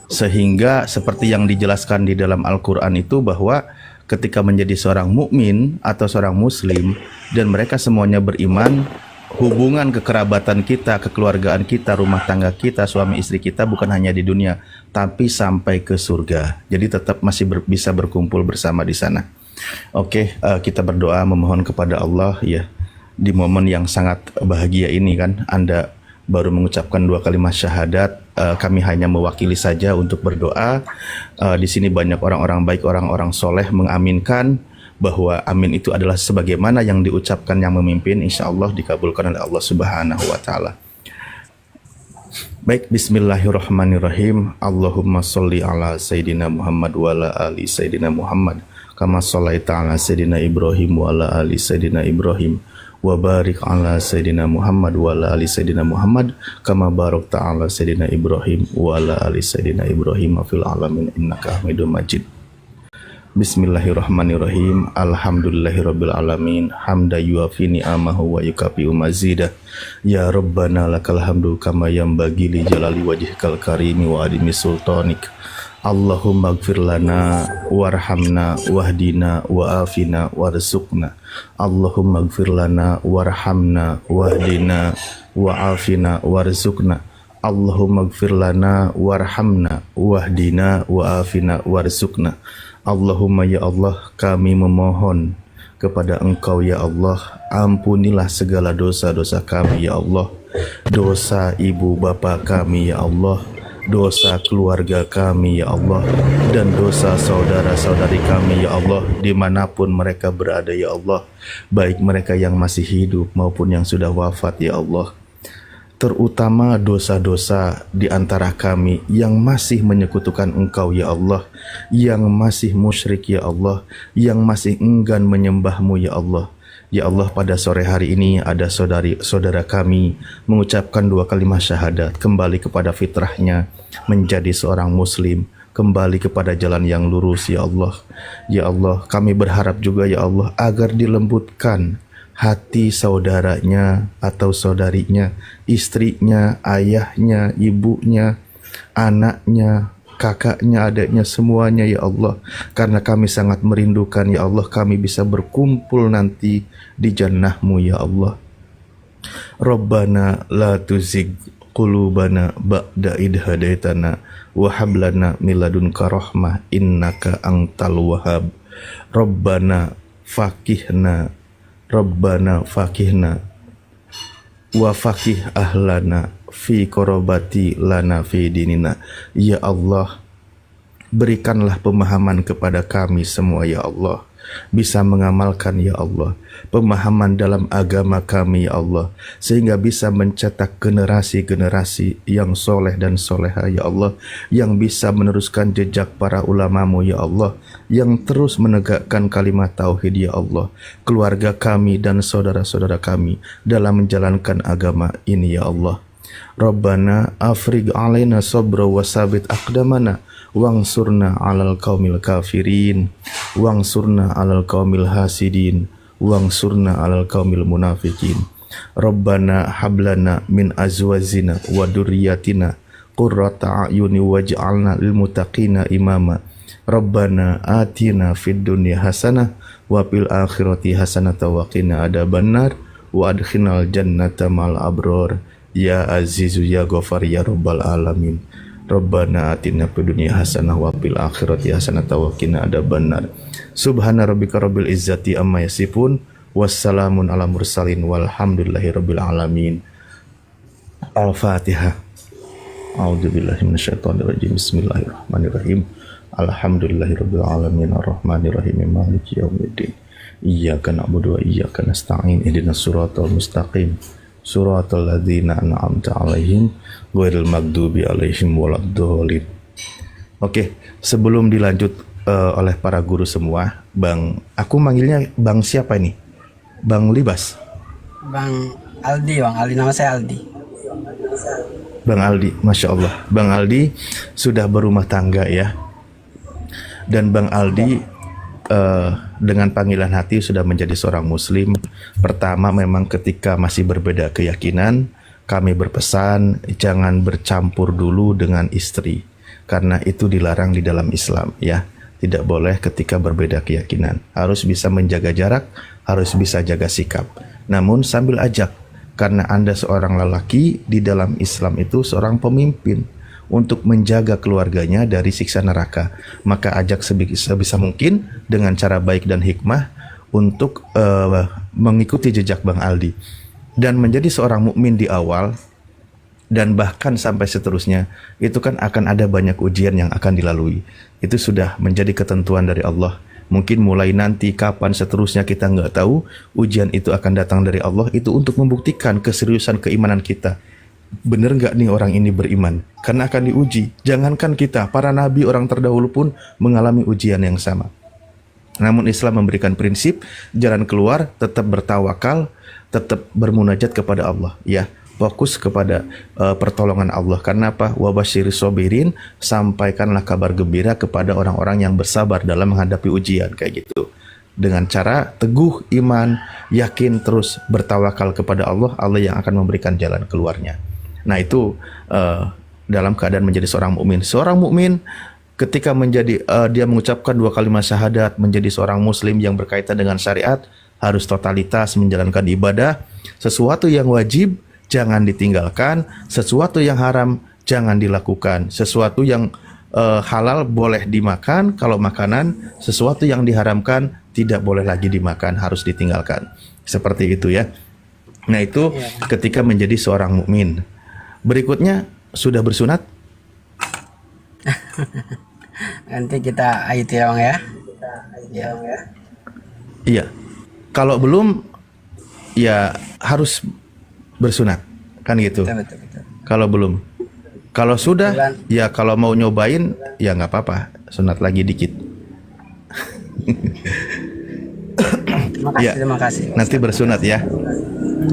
sehingga seperti yang dijelaskan di dalam Al-Quran itu bahwa ketika menjadi seorang mukmin atau seorang muslim dan mereka semuanya beriman, hubungan kekerabatan kita, kekeluargaan kita, rumah tangga kita, suami istri kita bukan hanya di dunia, tapi sampai ke surga. Jadi tetap masih bisa berkumpul bersama di sana. Oke, kita berdoa memohon kepada Allah ya, di momen yang sangat bahagia ini kan, Anda baru mengucapkan 2 kalimat syahadat, kami hanya mewakili saja untuk berdoa. Di sini banyak orang-orang baik, orang-orang soleh mengaminkan bahwa amin itu adalah sebagaimana yang diucapkan yang memimpin, insya Allah dikabulkan oleh Allah Subhanahu wa Ta'ala. Baik, bismillahirrahmanirrahim. Allahumma sholli ala Sayyidina Muhammad wa ala ali Sayyidina Muhammad kama shallaita ala Sayyidina Ibrahim wa ala ali Sayyidina Ibrahim wa barik ala Sayyidina Muhammad wa ala ali Sayyidina Muhammad kama barakta ala Sayyidina Ibrahim wa ala ali Sayyidina Ibrahim fil alamin innaka Hamidum Majid. Bismillahirrahmanirrahim. Alhamdulillahirabbil alamin. Hamda yuafi ni'amahu wa yukafi'u mazidah. Ya Rabbana lakal hamdu kama yanbaghi li jalali wajhikal karimi wa adimi sultanik. Allahumma gfir lana warhamna wahdina wa afina warzuqna. Allahumma gfir lana warhamna wahdina wa afina warzuqna. Allahumma gfir lana warhamna wahdina wa afina warzuqna. Allahumma ya Allah, kami memohon kepada Engkau ya Allah, ampunilah segala dosa-dosa kami ya Allah, dosa ibu bapa kami ya Allah, dosa keluarga kami ya Allah, dan dosa saudara-saudari kami ya Allah, dimanapun mereka berada ya Allah, baik mereka yang masih hidup maupun yang sudah wafat ya Allah. Terutama dosa-dosa di antara kami yang masih menyekutukan Engkau ya Allah, yang masih musyrik ya Allah, yang masih enggan menyembahmu ya Allah. Ya Allah, pada sore hari ini ada saudara kami mengucapkan 2 kalimat syahadat, kembali kepada fitrahnya, menjadi seorang muslim, kembali kepada jalan yang lurus ya Allah. Ya Allah, kami berharap juga ya Allah agar dilembutkan hati saudaranya atau saudarinya, istrinya, ayahnya, ibunya, anaknya, kakaknya, adiknya, semuanya ya Allah. Karena kami sangat merindukan ya Allah, kami bisa berkumpul nanti di jannah-Mu ya Allah. Rabbana la tuzigh qulubana ba'da idh hadaitana wa hab lana min ladunka rahmah innaka antal wahhab. Rabbana fakihna wa fakih ahlana fi korobati lana fi dinina. Ya Allah, berikanlah pemahaman kepada kami semua ya Allah, bisa mengamalkan ya Allah pemahaman dalam agama kami ya Allah, sehingga bisa mencetak generasi-generasi yang soleh dan soleha ya Allah, yang bisa meneruskan jejak para ulamamu ya Allah, yang terus menegakkan kalimat tauhid ya Allah, keluarga kami dan saudara-saudara kami dalam menjalankan agama ini ya Allah. Rabbana afrigh alaina sabra wa sabit aqdamana wangsurna alal qaumil kafirin wangsurna alal qaumil hasidin wangsurna alal qaumil munafikin. Rabbana hablana min azwajina wa durriyyatina qurrata a'yuni waj'alna lil muttaqina imama. Rabbana atina fid dunya hasanah wa fil akhirati hasanah wa qina adzabannar wa adkhilnal jannata mal abrar ya azizu ya ghafar ya rabbal alamin. Rabbana atina fid dunya hasanah wa fil akhirati hasanah wa qina adzabannar. Subhana rabbika rabbil izzati amma yasifun wassalamun ala mursalin walhamdulillahi rabbil alamin. Al-Fatihah. A'udzubillahi minasyaitonir rajim. Bismillahirrahmanirrahim. Alhamdulillahi rabbil alamin arrahmanir rahim maliki yaumiddin. Iyyaka na'budu wa iyyaka nasta'in ihdinas siratal mustaqim. Suratul ladzina an'amta 'alaihim ghairil maghdubi 'alaihim waladdallin. Oke, sebelum dilanjut oleh para guru semua, Bang, aku manggilnya Bang siapa ini? Bang Libas. Bang Aldi, Bang Aldi, nama saya Aldi. Bang Aldi, Masya Allah. Bang Aldi sudah berumah tangga ya. Dan Bang Aldi dengan panggilan hati sudah menjadi seorang muslim. Pertama memang ketika masih berbeda keyakinan, kami berpesan jangan bercampur dulu dengan istri. Karena itu dilarang di dalam Islam ya. Tidak boleh ketika berbeda keyakinan. Harus bisa menjaga jarak, harus bisa jaga sikap. Namun sambil ajak, karena Anda seorang lelaki di dalam Islam itu seorang pemimpin untuk menjaga keluarganya dari siksa neraka. Maka ajak sebisa mungkin dengan cara baik dan hikmah untuk mengikuti jejak Bang Aldi. Dan menjadi seorang mukmin di awal dan bahkan sampai seterusnya, itu kan akan ada banyak ujian yang akan dilalui. Itu sudah menjadi ketentuan dari Allah. Mungkin mulai nanti, kapan, seterusnya kita nggak tahu. Ujian itu akan datang dari Allah. Itu untuk membuktikan keseriusan keimanan kita. Bener nggak nih orang ini beriman? Karena akan diuji. Jangankan kita, para nabi orang terdahulu pun mengalami ujian yang sama. Namun Islam memberikan prinsip, jalan keluar, tetap bertawakal, tetap bermunajat kepada Allah. Ya, fokus kepada pertolongan Allah. Karena apa? Wabasyiris sobirin, sampaikanlah kabar gembira kepada orang-orang yang bersabar dalam menghadapi ujian, kayak gitu. Dengan cara teguh iman, yakin, terus bertawakal kepada Allah, Allah yang akan memberikan jalan keluarnya. Nah itu dalam keadaan menjadi seorang mukmin. Seorang mukmin ketika menjadi dia mengucapkan 2 kalimat syahadat, menjadi seorang muslim yang berkaitan dengan syariat, harus totalitas menjalankan ibadah, sesuatu yang wajib jangan ditinggalkan, sesuatu yang haram jangan dilakukan, sesuatu yang halal boleh dimakan kalau makanan, sesuatu yang diharamkan tidak boleh lagi dimakan, harus ditinggalkan. Seperti itu ya. Nah itu ketika menjadi seorang mukmin. Berikutnya sudah bersunat? Nanti kita itu ya Bang ya. Iya. Kalau belum ya harus bersunat, kan gitu. Betul. Kalau belum, kalau sudah, ya kalau mau nyobain, ya nggak apa-apa, sunat lagi dikit. Terima kasih. Nanti bersunat ya.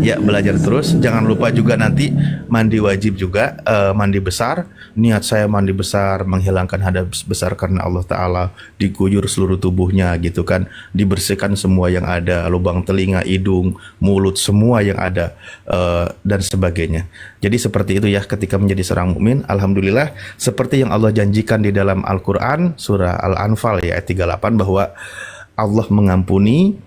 Ya, belajar terus. Jangan lupa juga nanti mandi wajib juga, mandi besar. Niat saya mandi besar, menghilangkan hadas besar karena Allah Ta'ala, diguyur seluruh tubuhnya gitu kan. Dibersihkan semua yang ada, lubang telinga, hidung, mulut, semua yang ada, dan sebagainya. Jadi seperti itu ya ketika menjadi seorang mukmin. Alhamdulillah, seperti yang Allah janjikan di dalam Al-Quran, surah Al-Anfal ya, ayat 38, bahwa Allah mengampuni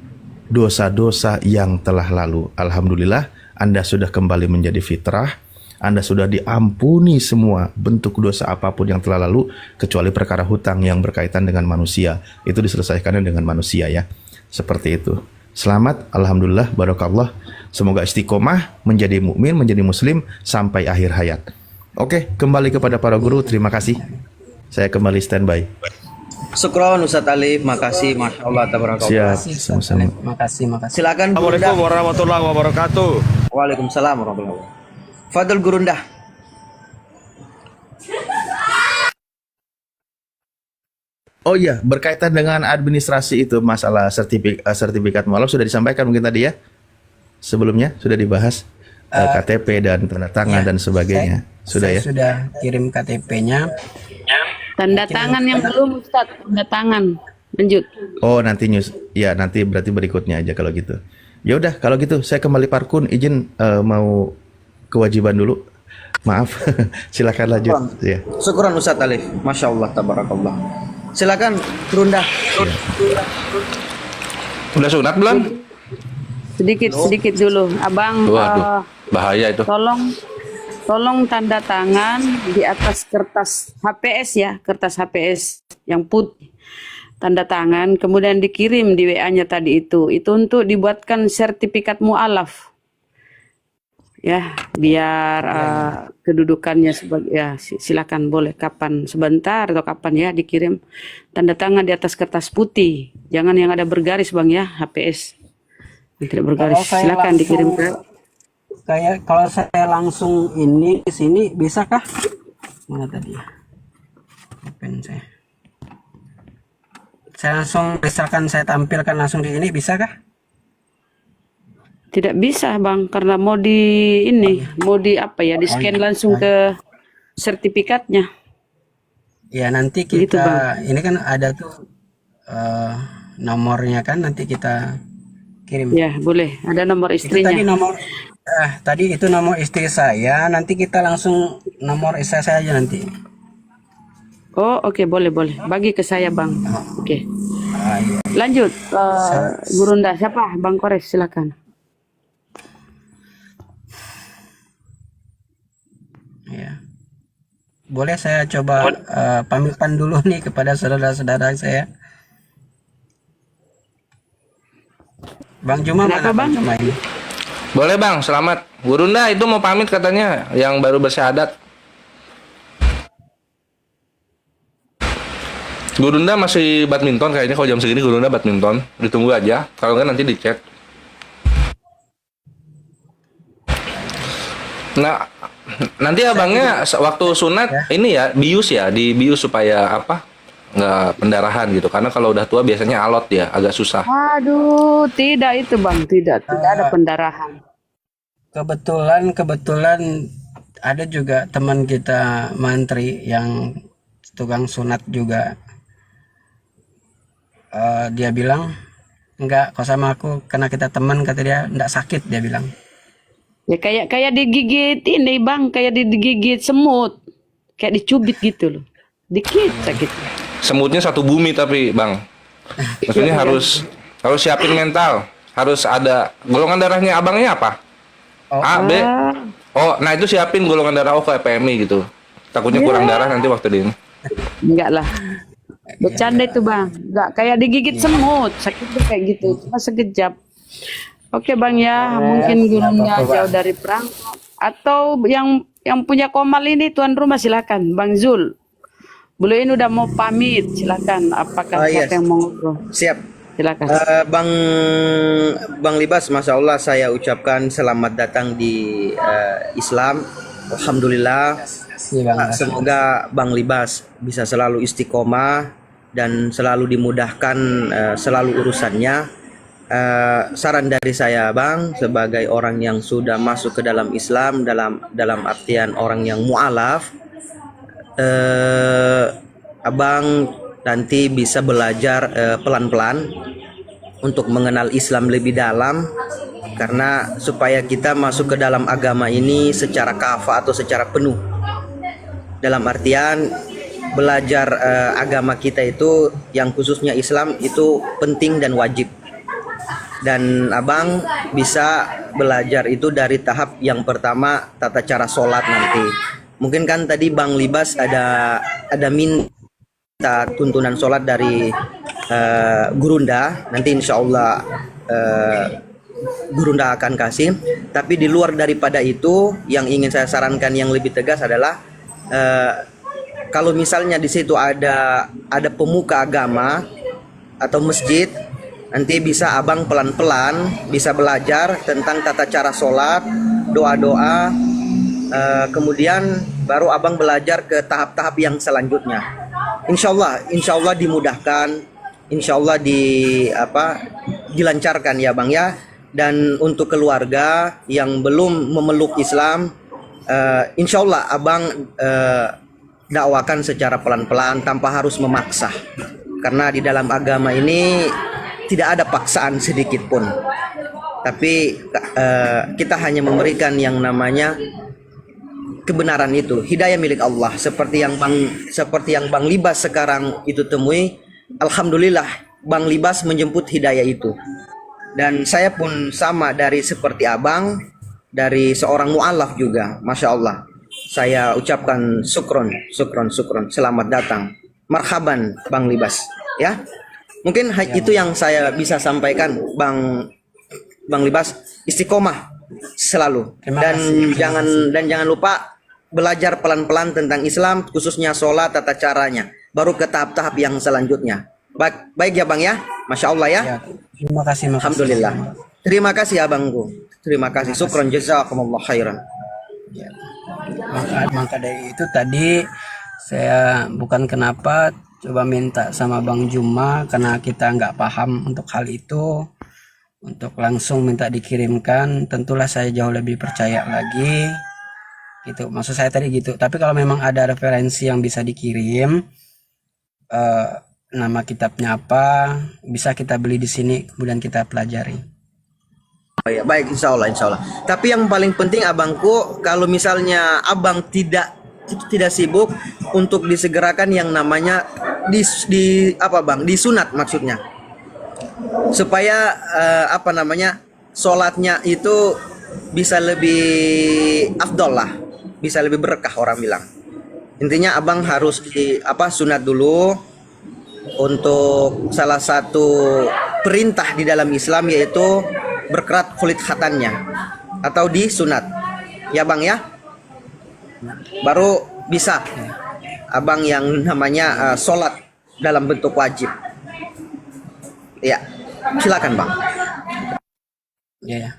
dosa-dosa yang telah lalu. Alhamdulillah, Anda sudah kembali menjadi fitrah. Anda sudah diampuni semua bentuk dosa apapun yang telah lalu, kecuali perkara hutang yang berkaitan dengan manusia. Itu diselesaikan dengan manusia ya. Seperti itu. Selamat, alhamdulillah, barakallah. Semoga istiqomah menjadi mukmin, menjadi muslim sampai akhir hayat. Oke, kembali kepada para guru. Terima kasih. Saya kembali standby. Syukron Ustaz Alif, makasih, Masya Allah, tabarakallah. Siap, sama-sama. Makasih. Silakan Gurundah. Assalamualaikum warahmatullahi wabarakatuh. Waalaikumsalam warahmatullahi wabarakatuh. Fadl Gurundah. Oh iya, berkaitan dengan administrasi itu, masalah sertifikat mualaf sudah disampaikan mungkin tadi ya? Sebelumnya sudah dibahas KTP dan tanda tangan dan sebagainya. Sudah ya? Sudah kirim KTP-nya. Tanda tangan yang belum Ustaz, tanda tangan. Lanjut. Oh, nanti news. Ya, nanti berarti berikutnya aja kalau gitu. Ya udah, kalau gitu saya kembali Parkun, izin mau kewajiban dulu. Maaf. Silakan lanjut ya. Syukron Ustaz Alif, Masya Allah, tabarakallah. Silakan Gurundah. Udah sunat belum? Sedikit dulu. Abang Waduh, bahaya itu. Tolong tanda tangan di atas kertas HPS ya, kertas HPS yang putih. Tanda tangan, kemudian dikirim di WA-nya tadi itu. Itu untuk dibuatkan sertifikat mu'alaf. Ya, biar kedudukannya sebagai ya silakan boleh kapan sebentar atau kapan ya dikirim tanda tangan di atas kertas putih. Jangan yang ada bergaris Bang ya, HPS. Tidak bergaris. Silakan dikirim ke Kayak kalau saya langsung ini ke sini bisa kah? Mana tadi ya? Open saya. Saya langsung misalkan saya tampilkan langsung di ini bisa kah? Tidak bisa Bang, karena mau di apa ya, di scan langsung ke sertifikatnya. Ya nanti Gitu Bang. kita ini kan ada tuh nomornya kan, nanti kita kirim. Ya boleh, ada nomor Itu tadi istrinya. tadi itu nomor istri saya, nanti kita langsung nomor istri saya aja nanti. Oh oke, boleh. Bagi ke saya Bang. Oke. Iya. Lanjut, Gurunda siapa? Bang Kores silakan. Ya. Boleh saya coba pamitan dulu nih kepada saudara-saudara saya. Bang Juma Kenapa, mana Bang? Juma ini? Boleh Bang, selamat. Gurunda itu mau pamit katanya, yang baru bersyahadat. Gurunda masih badminton kayaknya, kalau jam segini Gurunda badminton. Ditunggu aja, kalau enggak nanti dicek. Nah, nanti abangnya waktu sunat ini ya, dibius supaya apa? Nggak pendarahan gitu. Karena kalau udah tua biasanya alot ya, agak susah. Aduh, tidak itu Bang, tidak ada pendarahan. Kebetulan ada juga teman kita mantri yang tukang sunat juga. Dia bilang enggak kok sama aku, karena kita teman, kata dia enggak sakit, dia bilang. Ya kayak digigit ini Bang, kayak digigit semut. Kayak dicubit gitu loh. Dikit sakit. Semutnya satu bumi tapi Bang. Maksudnya harus siapin mental. Harus ada golongan darahnya abangnya apa? A, B. Oh, nah itu siapin golongan darah O kayak PMI gitu. Takutnya kurang darah nanti waktu di ini. Enggak lah. Bercanda itu Bang. Enggak kayak digigit semut. Sakitnya kayak gitu. Cuma sekejap. Oke Bang ya, mungkin gurunya jauh dari perang. Atau yang punya komal ini tuan rumah silakan, Bang Zul. Beliau ini udah mau pamit, silakan. Apakah siapa yang mau ngobrol? Siap. Silakan. Bang Libas, Masya Allah saya ucapkan selamat datang di Islam. Alhamdulillah. Semoga Bang Libas bisa selalu istiqomah dan selalu dimudahkan selalu urusannya. Saran dari saya Bang, sebagai orang yang sudah masuk ke dalam Islam, dalam artian orang yang mu'alaf, Abang nanti bisa belajar pelan-pelan untuk mengenal Islam lebih dalam, karena supaya kita masuk ke dalam agama ini secara kafah atau secara penuh, dalam artian belajar agama kita itu yang khususnya Islam itu penting dan wajib. Dan Abang bisa belajar itu dari tahap yang pertama, tata cara sholat nanti. Mungkin kan tadi Bang Libas ada minta tuntunan sholat dari Gurunda. Nanti insya Allah Gurunda akan kasih. Tapi di luar daripada itu, yang ingin saya sarankan yang lebih tegas adalah kalau misalnya di situ ada pemuka agama atau masjid, nanti bisa Abang pelan-pelan bisa belajar tentang tata cara sholat, doa-doa, kemudian baru Abang belajar ke tahap-tahap yang selanjutnya. Insya Allah dimudahkan, insya Allah dilancarkan ya Bang ya. Dan untuk keluarga yang belum memeluk Islam, insya Allah Abang dakwakan secara pelan-pelan tanpa harus memaksa. Karena di dalam agama ini tidak ada paksaan sedikit pun, tapi kita hanya memberikan yang namanya kebenaran itu, hidayah milik Allah, seperti yang Bang Libas sekarang itu temui. Alhamdulillah Bang Libas menjemput hidayah itu, dan saya pun sama seperti Abang, dari seorang mu'alaf juga. Masya Allah, saya ucapkan syukron, selamat datang, marhaban Bang Libas ya. Mungkin itu yang saya bisa sampaikan, Bang Libas. Istiqomah selalu, dan jangan lupa belajar pelan-pelan tentang Islam, khususnya sholat, tata caranya, baru ke tahap-tahap yang selanjutnya. Baik ya Bang ya, Masya Allah ya. Terima kasih. Alhamdulillah. Terima kasih Abangku. Terima kasih. Syukron, jazakumullah khairan. Maka dari itu tadi saya bukan kenapa coba minta sama Bang Juma, karena kita nggak paham untuk hal itu. untuk langsung minta dikirimkan, tentulah saya jauh lebih percaya lagi. Gitu, maksud saya tadi gitu. Tapi kalau memang ada referensi yang bisa dikirim, nama kitabnya apa, bisa kita beli di sini, kemudian kita pelajari. Oh ya, baik, insya Allah, insya Allah. Tapi yang paling penting abangku, kalau misalnya abang tidak sibuk untuk disegerakan yang namanya apa bang, disunat maksudnya, supaya apa namanya, sholatnya itu bisa lebih afdol lah, bisa lebih berkah orang bilang. Intinya abang harus sunat dulu untuk salah satu perintah di dalam Islam, yaitu berkerat kulit khatannya atau disunat ya bang ya, baru bisa abang yang namanya sholat dalam bentuk wajib ya. Silakan bang. Ya, ya.